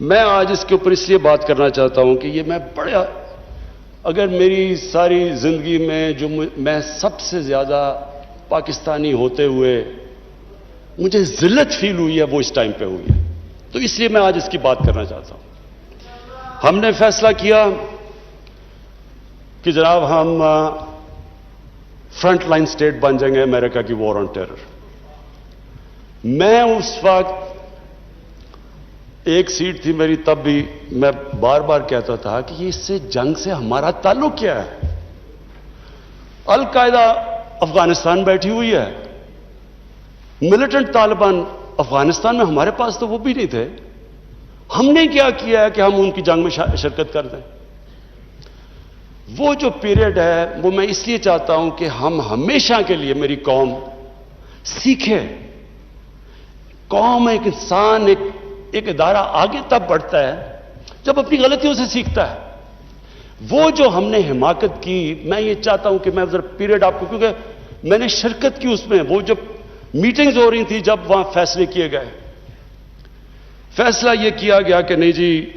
میں آج اس کے اوپر اس لیے بات کرنا چاہتا ہوں کہ یہ میں بڑا، اگر میری ساری زندگی میں جو میں سب سے زیادہ پاکستانی ہوتے ہوئے مجھے ذلت فیل ہوئی ہے وہ اس ٹائم پہ ہوئی ہے، تو اس لیے میں آج اس کی بات کرنا چاہتا ہوں۔ ہم نے فیصلہ کیا کہ جناب ہم فرنٹ لائن سٹیٹ بن جائیں گے امریکہ کی وار آن ٹیرر۔ میں اس وقت ایک سیٹ تھی میری، تب بھی میں بار بار کہتا تھا کہ یہ اس سے جنگ سے ہمارا تعلق کیا ہے؟ القاعدہ افغانستان بیٹھی ہوئی ہے، ملیٹنٹ طالبان افغانستان میں، ہمارے پاس تو وہ بھی نہیں تھے۔ ہم نے کیا کیا ہے کہ ہم ان کی جنگ میں شرکت کر دیں؟ وہ جو پیریڈ ہے وہ میں اس لیے چاہتا ہوں کہ ہم ہمیشہ کے لیے، میری قوم سیکھے۔ قوم، ایک انسان، ایک ادارہ آگے تب بڑھتا ہے جب اپنی غلطیوں سے سیکھتا ہے۔ وہ جو ہم نے حماقت کی، میں یہ چاہتا ہوں کہ میں ذرا پیریڈ آپ کو، کیونکہ میں نے شرکت کی اس میں، وہ جب میٹنگز ہو رہی تھی، جب وہاں فیصلے کیے گئے، فیصلہ یہ کیا گیا کہ نہیں جی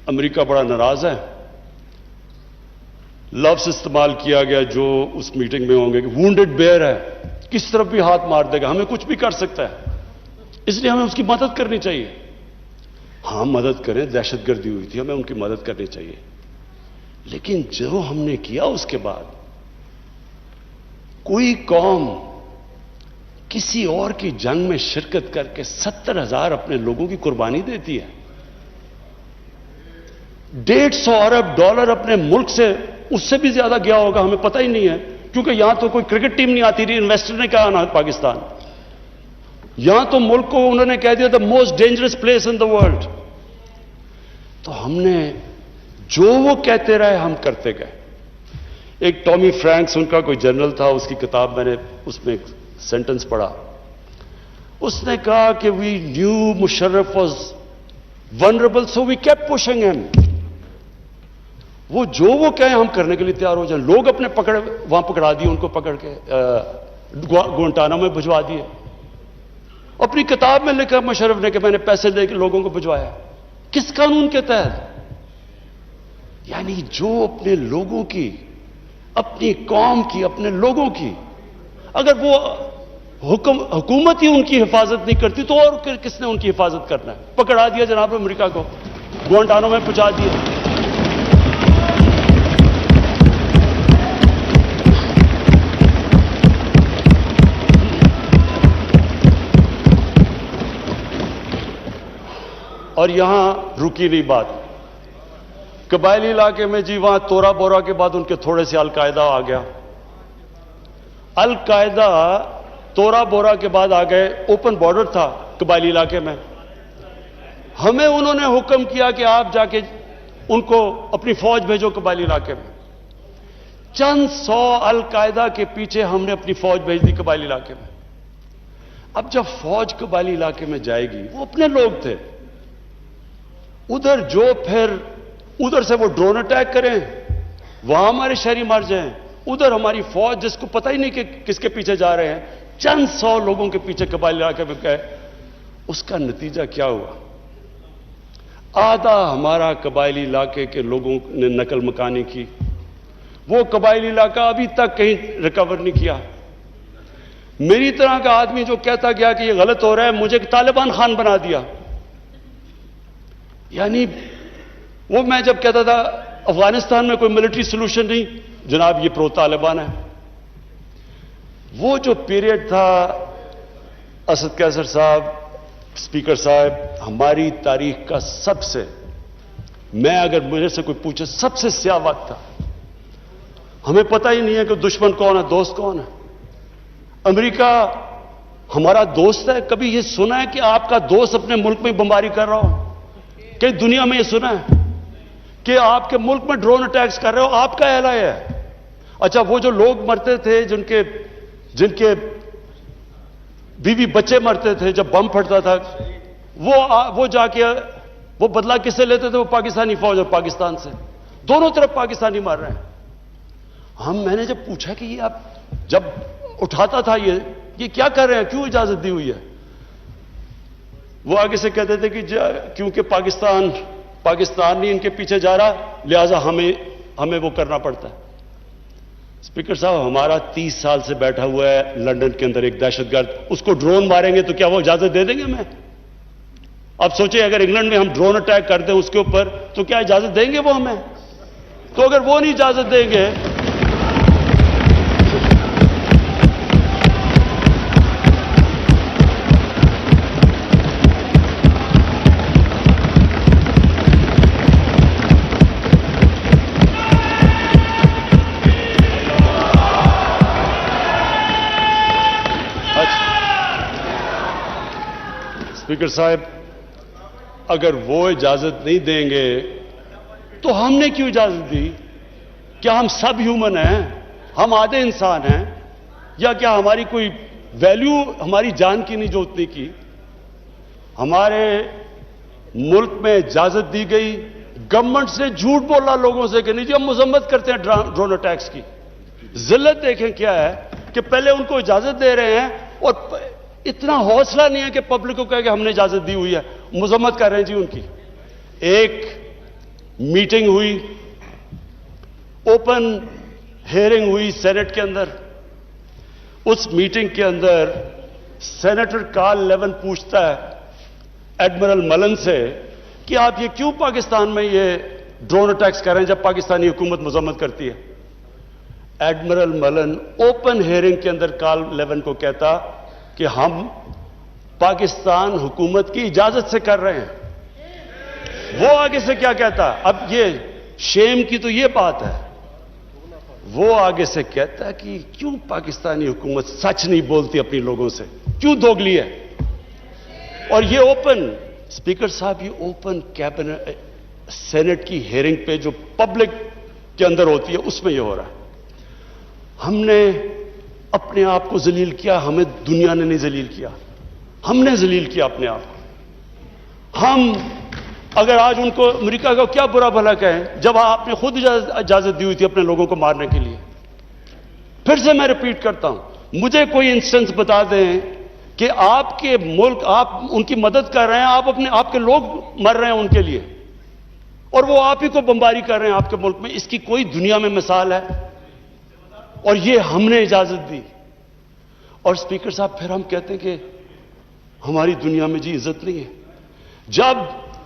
امریکہ بڑا ناراض ہے۔ لفظ استعمال کیا گیا جو اس میٹنگ میں ہوں گے کہ وونڈڈ بیئر ہے، کس طرف بھی ہاتھ مار دے گا، ہمیں کچھ بھی کر سکتا ہے، اس لیے ہمیں اس کی مدد کرنی چاہیے۔ ہاں مدد کریں، دہشت گردی ہوئی تھی، ہمیں ان کی مدد کرنی چاہیے۔ لیکن جو ہم نے کیا اس کے بعد، کوئی قوم کسی اور کی جنگ میں شرکت کر کے 70,000 اپنے لوگوں کی قربانی دیتی ہے، 150 ارب ڈالر اپنے ملک سے، اس سے بھی زیادہ گیا ہوگا، ہمیں پتہ ہی نہیں ہے، کیونکہ یہاں تو کوئی کرکٹ ٹیم نہیں آتی رہی، انویسٹر نے کہا نا پاکستان، یہاں تو ملک کو انہوں نے کہہ دیا the most dangerous place in the world. تو ہم نے جو وہ کہتے رہے ہم کرتے گئے۔ ایک ٹامی فرینکس ان کا کوئی جنرل تھا، اس کی کتاب میں نے اس میں ایک سینٹنس پڑھا، اس نے کہا کہ we knew Musharraf was vulnerable so we kept pushing him. وہ جو وہ کہیں ہم کرنے کے لیے تیار ہو جائیں۔ لوگ اپنے وہاں پکڑا دیے، ان کو پکڑ کے گوانٹانامو میں بھجوا دیے۔ اپنی کتاب میں لکھا مشرف نے کہ میں نے پیسے دے کے لوگوں کو بھجوایا۔ کس قانون کے تحت؟ یعنی جو اپنے لوگوں کی، اپنی قوم کی، اپنے لوگوں کی، اگر وہ حکومت ہی ان کی حفاظت نہیں کرتی تو اور کس نے ان کی حفاظت کرنا ہے؟ پکڑا دیا جناب امریکہ کو، گوانٹانامو میں پہنچا دیا۔ اور یہاں رکی نہیں بات، قبائلی علاقے میں جی وہاں تورا بورا کے بعد ان کے تھوڑے سے القاعدہ آ گیا۔ القاعدہ تورا بورا کے بعد آ گئے، اوپن بارڈر تھا قبائلی علاقے میں، ہمیں انہوں نے حکم کیا کہ آپ جا کے ان کو اپنی فوج بھیجو قبائلی علاقے میں۔ چند سو القاعدہ کے پیچھے ہم نے اپنی فوج بھیج دی قبائلی علاقے میں۔ اب جب فوج قبائلی علاقے میں جائے گی، وہ اپنے لوگ تھے، ادھر جو پھر ادھر سے وہ ڈرون اٹیک کریں، وہاں ہمارے شہری مر جائیں، ادھر ہماری فوج جس کو پتہ ہی نہیں کہ کس کے پیچھے جا رہے ہیں، چند سو لوگوں کے پیچھے قبائلی علاقے میں گئے۔ اس کا نتیجہ کیا ہوا؟ آدھا ہمارا قبائلی علاقے کے لوگوں نے نقل مکانی کی، وہ قبائلی علاقہ ابھی تک کہیں ریکور نہیں کیا۔ میری طرح کا آدمی جو کہتا گیا کہ یہ غلط ہو رہا ہے، مجھے طالبان خان بنا دیا۔ یعنی وہ میں جب کہتا تھا افغانستان میں کوئی ملٹری سلوشن نہیں، جناب یہ پرو طالبان ہے۔ وہ جو پیریڈ تھا، اسد قیصر صاحب، اسپیکر صاحب، ہماری تاریخ کا سب سے، میں اگر مجھے سے کوئی پوچھے، سب سے سیاہ وقت تھا۔ ہمیں پتہ ہی نہیں ہے کہ دشمن کون ہے، دوست کون ہے۔ امریکہ ہمارا دوست ہے؟ کبھی یہ سنا ہے کہ آپ کا دوست اپنے ملک میں بمباری کر رہا ہو؟ کہ دنیا میں یہ سنا ہے کہ آپ کے ملک میں ڈرون اٹیکس کر رہے ہو؟ آپ کا اہل ہے۔ اچھا وہ جو لوگ مرتے تھے، جن کے بیوی بچے مرتے تھے جب بم پھٹتا تھا، وہ جا کے وہ بدلہ کس سے لیتے تھے؟ وہ پاکستانی فوج اور پاکستان سے، دونوں طرف پاکستانی مار رہے ہیں۔ میں نے جب پوچھا کہ یہ آپ جب اٹھاتا تھا یہ کیا کر رہے ہیں، کیوں اجازت دی ہوئی ہے؟ وہ آگے سے کہتے تھے کہ کیونکہ پاکستان نہیں ان کے پیچھے جا رہا لہذا ہمیں وہ کرنا پڑتا ہے. اسپیکر صاحب ہمارا 30 سال سے بیٹھا ہوا ہے لندن کے اندر ایک دہشت گرد, اس کو ڈرون ماریں گے تو کیا وہ اجازت دے دیں گے ہمیں؟ اب سوچیں اگر انگلینڈ میں ہم ڈرون اٹیک کر دیں اس کے اوپر تو کیا اجازت دیں گے وہ ہمیں؟ تو اگر وہ نہیں اجازت دیں گے اسپیکر صاحب اگر وہ اجازت نہیں دیں گے تو ہم نے کیوں اجازت دی؟ کیا ہم سب ہیومن ہیں؟ ہم آدھے انسان ہیں؟ یا کیا ہماری کوئی ویلیو ہماری جان کی نہیں جو اتنی کی؟ ہمارے ملک میں اجازت دی گئی, گورنمنٹ سے جھوٹ بولا لوگوں سے کہ نہیں جی ہم مذمت کرتے ہیں ڈرون اٹیکس کی. ذلت دیکھیں کیا ہے کہ پہلے ان کو اجازت دے رہے ہیں اور اتنا حوصلہ نہیں ہے کہ پبلک کو کہے کہ ہم نے اجازت دی ہوئی ہے, مذمت کر رہے ہیں جی ان کی. ایک میٹنگ ہوئی, اوپن ہیئرنگ ہوئی سینٹ کے اندر. اس میٹنگ کے اندر سینیٹر کارل لیون پوچھتا ہے ایڈمرل ملن سے کہ آپ یہ کیوں پاکستان میں یہ ڈرون اٹیکس کر رہے ہیں جب پاکستانی حکومت مذمت کرتی ہے؟ ایڈمرل ملن اوپن ہیئرنگ کے اندر کارل لیون کو کہتا کہ ہم پاکستان حکومت کی اجازت سے کر رہے ہیں. وہ آگے سے کیا کہتا؟ اب یہ شیم کی تو یہ بات ہے, وہ آگے سے کہتا ہے کہ کیوں پاکستانی حکومت سچ نہیں بولتی اپنی لوگوں سے, کیوں دوگلی ہے؟ اور یہ اوپن, اسپیکر صاحب یہ اوپن کیبنٹ سینٹ کی ہیئرنگ پہ جو پبلک کے اندر ہوتی ہے اس میں یہ ہو رہا ہے. ہم نے اپنے آپ کو ذلیل کیا, ہمیں دنیا نے نہیں ذلیل کیا, ہم نے ذلیل کیا اپنے آپ کو. ہم اگر آج ان کو امریکہ کا کیا برا بھلا کہیں جب آپ نے خود اجازت دی ہوئی تھی اپنے لوگوں کو مارنے کے لیے. پھر سے میں ریپیٹ کرتا ہوں, مجھے کوئی انسٹنس بتا دیں کہ آپ کے ملک آپ ان کی مدد کر رہے ہیں, آپ کے لوگ مر رہے ہیں ان کے لیے اور وہ آپ ہی کو بمباری کر رہے ہیں آپ کے ملک میں. اس کی کوئی دنیا میں مثال ہے؟ اور یہ ہم نے اجازت دی. اور اسپیکر صاحب پھر ہم کہتے ہیں کہ ہماری دنیا میں جی عزت نہیں ہے. جب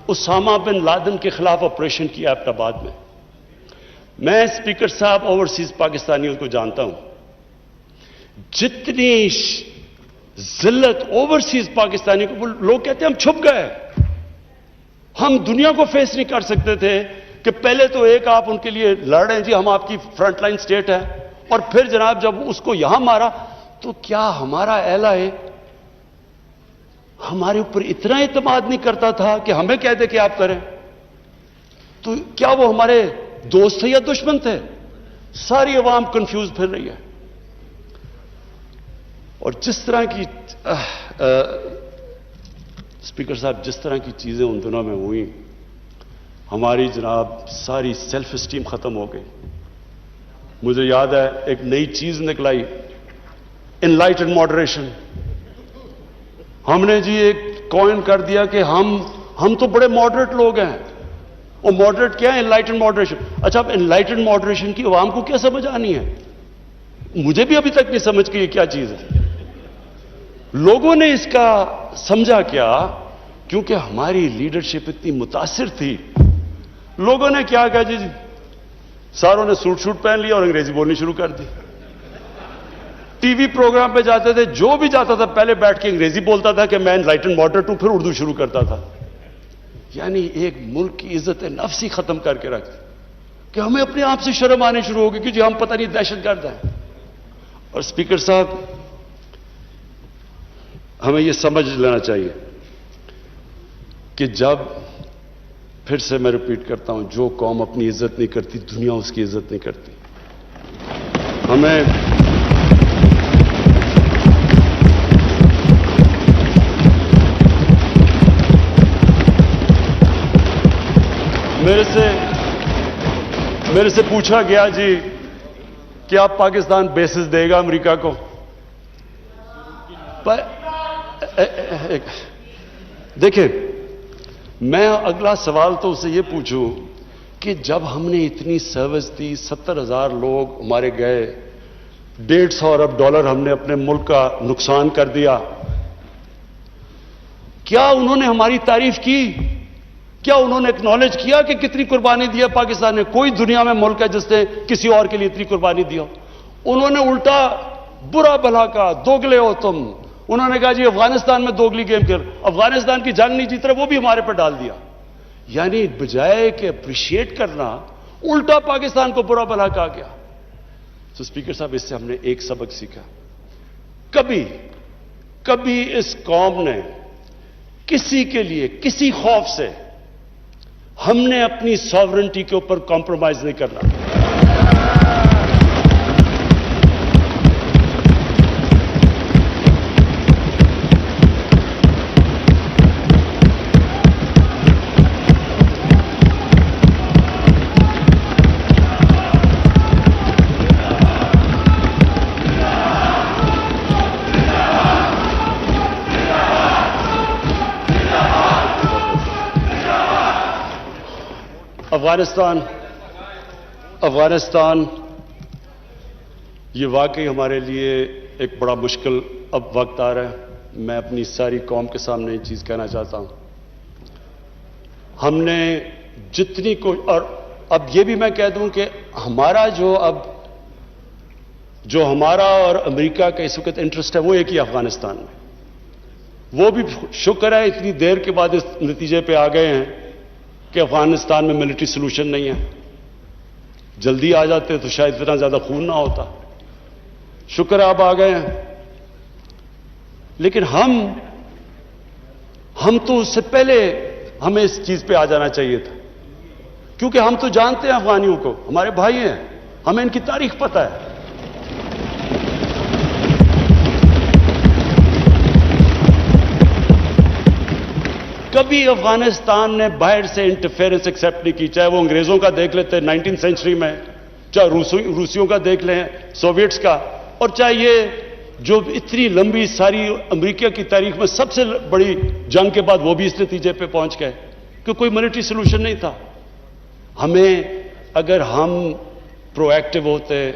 اسامہ بن لادن کے خلاف آپریشن کیا ایبٹ آباد میں اسپیکر صاحب اوورسیز پاکستانیوں کو جانتا ہوں, جتنی ذلت اوورسیز پاکستانی کو, لوگ کہتے ہیں ہم چھپ گئے, ہم دنیا کو فیس نہیں کر سکتے تھے کہ پہلے تو ایک آپ ان کے لیے لڑ رہے ہیں جی ہم آپ کی فرنٹ لائن سٹیٹ ہے, اور پھر جناب جب اس کو یہاں مارا تو کیا ہمارا اہلا ہے ہمارے اوپر اتنا اعتماد نہیں کرتا تھا کہ ہمیں کہہ دے کہ آپ کریں؟ تو کیا وہ ہمارے دوست تھے یا دشمن تھے؟ ساری عوام کنفیوز پھر رہی ہے. اور جس طرح کی اسپیکر صاحب جس طرح کی چیزیں ان دنوں میں ہوئی, ہماری جناب ساری سیلف اسٹیم ختم ہو گئی. مجھے یاد ہے ایک نئی چیز نکلائی, انلائٹنڈ ماڈریشن. ہم نے جی ایک کوئن کر دیا کہ ہم تو بڑے ماڈریٹ لوگ ہیں. اور ماڈریٹ کیا ہے؟ Enlightened moderation. اچھا اب انلائٹنڈ ماڈریشن کی عوام کو کیا سمجھ آنی ہے؟ مجھے بھی ابھی تک نہیں سمجھ کہ یہ کیا چیز ہے. لوگوں نے اس کا سمجھا کیا؟ کیونکہ ہماری لیڈرشپ اتنی متاثر تھی. لوگوں نے کیا کہا جی ساروں نے سوٹ شوٹ پہن لیا اور انگریزی بولنی شروع کر دی. ٹی وی پروگرام پہ جاتے تھے, جو بھی جاتا تھا پہلے بیٹھ کے انگریزی بولتا تھا کہ میں انلائٹنڈ ماڈریٹ ہوں, پھر اردو شروع کرتا تھا. یعنی ایک ملک کی عزت نفس ہی ختم کر کے رکھ کہ ہمیں اپنے آپ سے شرم آنے شروع ہوگی کہ جی ہم پتہ نہیں دہشت گرد ہیں. اور اسپیکر صاحب ہمیں یہ سمجھ لینا چاہیے کہ جب, پھر سے میں ریپیٹ کرتا ہوں, جو قوم اپنی عزت نہیں کرتی دنیا اس کی عزت نہیں کرتی. ہمیں میرے سے پوچھا گیا جی کہ آپ پاکستان بیسز دے گا امریکہ کو؟ دیکھیں میں اگلا سوال تو اسے یہ پوچھوں کہ جب ہم نے اتنی سروس دی، 70,000 لوگ ہمارے گئے، $150 ارب ہم نے اپنے ملک کا نقصان کر دیا، کیا انہوں نے ہماری تعریف کی؟ کیا انہوں نے ایکنالج کیا کہ کتنی قربانی دی ہے پاکستان نے؟ کوئی دنیا میں ملک ہے جس نے کسی اور کے لیے اتنی قربانی دی ہو؟ انہوں نے الٹا برا بھلا کہا، دوگلے ہو تم۔ انہوں نے کہا جی افغانستان میں دوگلی گیم کر، افغانستان کی جنگ نہیں جیت رہا، وہ بھی ہمارے پر ڈال دیا۔ یعنی بجائے کہ اپریشیٹ کرنا، الٹا پاکستان کو برا بھلا کہا گیا۔ تو اسپیکر صاحب اس سے ہم نے ایک سبق سیکھا، کبھی اس قوم نے کسی کے لیے کسی خوف سے ہم نے اپنی ساورنٹی کے اوپر کمپرومائز نہیں کرنا۔ افغانستان یہ واقعی ہمارے لیے ایک بڑا مشکل اب وقت آ رہا ہے۔ میں اپنی ساری قوم کے سامنے یہ چیز کہنا چاہتا ہوں، ہم نے جتنی اور اب یہ بھی میں کہہ دوں کہ ہمارا جو ہمارا اور امریکہ کا اس وقت انٹرسٹ ہے وہ ایک ہی افغانستان میں۔ وہ بھی شکر ہے اتنی دیر کے بعد اس نتیجے پہ آ گئے ہیں کہ افغانستان میں ملٹری سلوشن نہیں ہے۔ جلدی آ جاتے تو شاید اتنا زیادہ خون نہ ہوتا۔ شکر آپ آ گئے ہیں، لیکن ہم تو اس سے پہلے ہمیں اس چیز پہ آ جانا چاہیے تھا، کیونکہ ہم تو جانتے ہیں افغانیوں کو، ہمارے بھائی ہیں، ہمیں ان کی تاریخ پتہ ہے۔ کبھی افغانستان نے باہر سے انٹرفیئرنس ایکسیپٹ نہیں کی، چاہے وہ انگریزوں کا دیکھ لیتے 19 سینچری میں، چاہے روسیوں کا دیکھ لیں، سوویٹس کا، اور چاہے یہ جو اتنی لمبی ساری امریکہ کی تاریخ میں سب سے بڑی جنگ کے بعد وہ بھی اس نتیجے پہ پہنچ گئے کہ کوئی ملٹری سلوشن نہیں تھا۔ ہمیں اگر ہم پرو ایکٹیو ہوتے،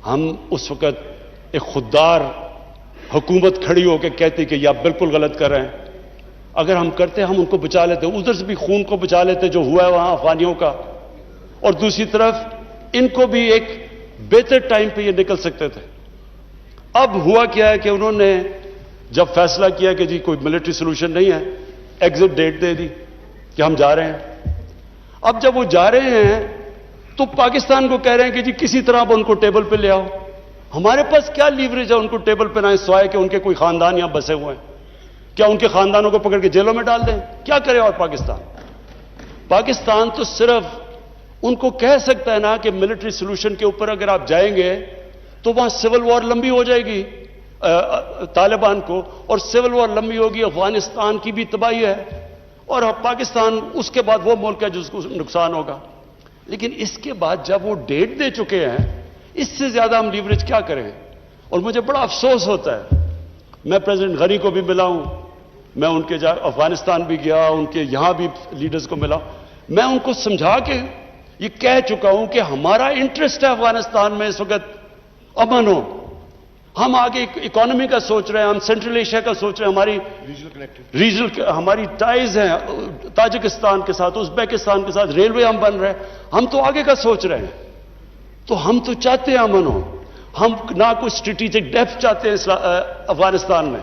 ہم اس وقت ایک خوددار حکومت کھڑی ہو کے کہتی کہ یہ آپ بالکل غلط کر رہے ہیں، اگر ہم کرتے ہم ان کو بچا لیتے، ادھر سے بھی خون کو بچا لیتے جو ہوا ہے وہاں افغانیوں کا، اور دوسری طرف ان کو بھی ایک بہتر ٹائم پہ یہ نکل سکتے تھے۔ اب ہوا کیا ہے کہ انہوں نے جب فیصلہ کیا کہ جی کوئی ملٹری سلوشن نہیں ہے، ایگزٹ ڈیٹ دے دی کہ ہم جا رہے ہیں۔ اب جب وہ جا رہے ہیں تو پاکستان کو کہہ رہے ہیں کہ جی کسی طرح اب ان کو ٹیبل پہ لے آؤ۔ ہمارے پاس کیا لیوریج ہے ان کو ٹیبل پہ لائیں سوائے کہ ان کے کوئی خاندان یہاں بسے ہوئے ہیں؟ کیا ان کے خاندانوں کو پکڑ کے جیلوں میں ڈال دیں؟ کیا کرے؟ اور پاکستان تو صرف ان کو کہہ سکتا ہے نا کہ ملٹری سلوشن کے اوپر اگر آپ جائیں گے تو وہاں سول وار لمبی ہو جائے گی طالبان کو، اور سول وار لمبی ہوگی، افغانستان کی بھی تباہی ہے، اور پاکستان اس کے بعد وہ ملک ہے جس کو نقصان ہوگا۔ لیکن اس کے بعد جب وہ ڈیٹ دے چکے ہیں، اس سے زیادہ ہم لیوریج کیا کریں؟ اور مجھے بڑا افسوس ہوتا ہے، میں پریزیڈنٹ غنی کو بھی ملا ہوں، میں ان کے افغانستان بھی گیا، ان کے یہاں بھی لیڈرز کو ملا، میں ان کو سمجھا کے یہ کہہ چکا ہوں کہ ہمارا انٹرسٹ ہے افغانستان میں اس وقت امن ہو۔ ہم آگے اکانومی کا سوچ رہے ہیں، ہم سینٹرل ایشیا کا سوچ رہے ہیں، ہماری ہماری ٹائز ہیں تاجکستان کے ساتھ، ازبیکستان کے ساتھ، ریلوے ہم بن رہے ہیں، ہم تو آگے کا سوچ رہے ہیں۔ تو ہم تو چاہتے ہیں امن ہو، ہم نہ کوئی اسٹریٹجک ڈیپتھ چاہتے ہیں افغانستان میں۔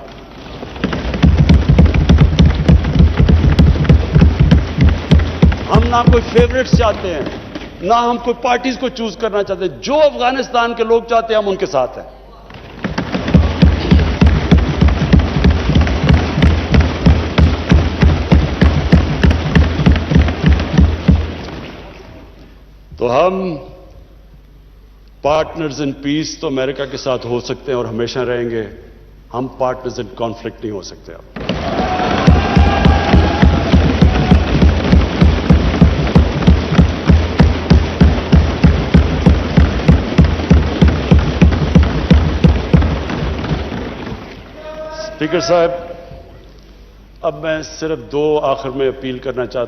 ہم نہ کوئی فیوریٹس چاہتے ہیں، نہ ہم کوئی پارٹیز کو چوز کرنا چاہتے ہیں، جو افغانستان کے لوگ چاہتے ہیں ہم ان کے ساتھ ہیں۔ تو ہم پارٹنرز ان پیس تو امریکہ کے ساتھ ہو سکتے ہیں اور ہمیشہ رہیں گے، ہم پارٹنرز ان کانفلکٹ نہیں ہو سکتے۔ اب اسپیکر صاحب، اب میں صرف دو آخر میں اپیل کرنا چاہتا ہوں.